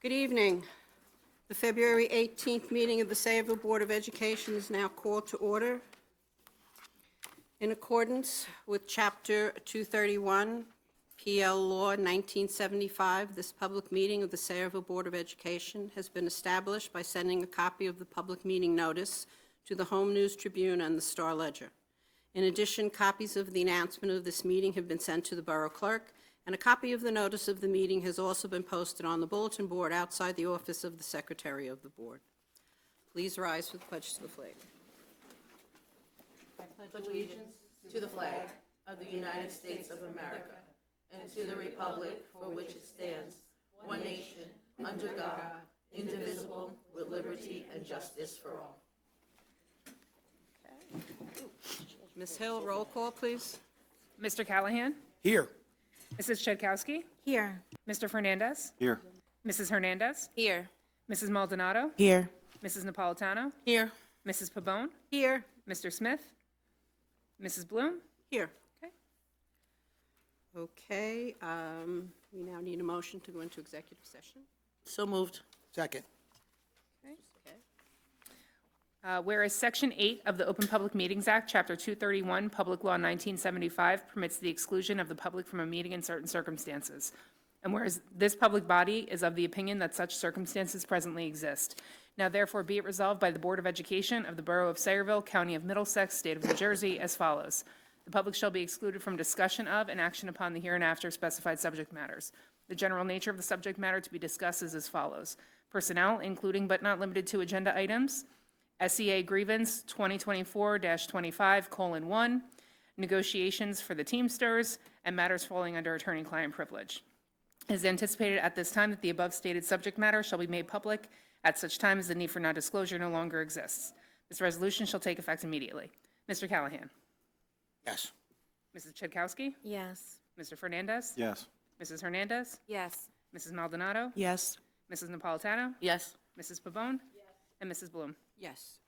Good evening. The February 18th meeting of the Sayreville Board of Education is now called to order. In accordance with Chapter 231, PL Law 1975, this public meeting of the Sayreville Board of Education has been established by sending a copy of the public meeting notice to the Home News Tribune and the Star Ledger. In addition, copies of the announcement of this meeting have been sent to the Borough Clerk, and a copy of the notice of the meeting has also been posted on the bulletin board outside the office of the Secretary of the Board. Please rise for the pledge to the flag. I pledge allegiance to the flag of the United States of America and to the republic for which it stands, one nation, under God, indivisible, with liberty and justice for all. Ms. Hill, roll call, please. Mr. Callahan? Here. Mrs. Chudkowsky? Here. Mr. Fernandez? Here. Mrs. Hernandez? Here. Mrs. Maldonado? Here. Mrs. Napolitano? Here. Mrs. Pabon? Here. Mr. Smith? Mrs. Bloom? Here. Okay. Okay, we now need a motion to go into executive session. So moved. Second. Whereas Section 8 of the Open Public Meetings Act, Chapter 231, Public Law 1975, permits the exclusion of the public from a meeting in certain circumstances. And whereas this public body is of the opinion that such circumstances presently exist. Now therefore be it resolved by the Board of Education of the Borough of Sayreville, County of Middlesex, State of New Jersey, as follows. The public shall be excluded from discussion of and action upon the hereinafter specified subject matters. The general nature of the subject matter to be discussed is as follows. Personnel, including but not limited to agenda items, SEA grievance 2024-25:1, negotiations for the Teamsters, and matters falling under attorney-client privilege. It is anticipated at this time that the above stated subject matter shall be made public at such time as the need for non-disclosure no longer exists. This resolution shall take effect immediately. Mr. Callahan? Yes. Mrs. Chudkowsky? Yes. Mr. Fernandez? Yes. Mrs. Hernandez? Yes. Mrs. Maldonado? Yes. Mrs. Napolitano? Yes. Mrs. Pabon? Yes. And Mrs. Bloom? Yes.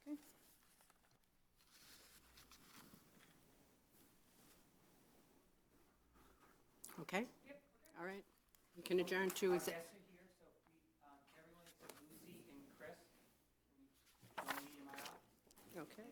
Okay? All right. We can adjourn to exec. Okay.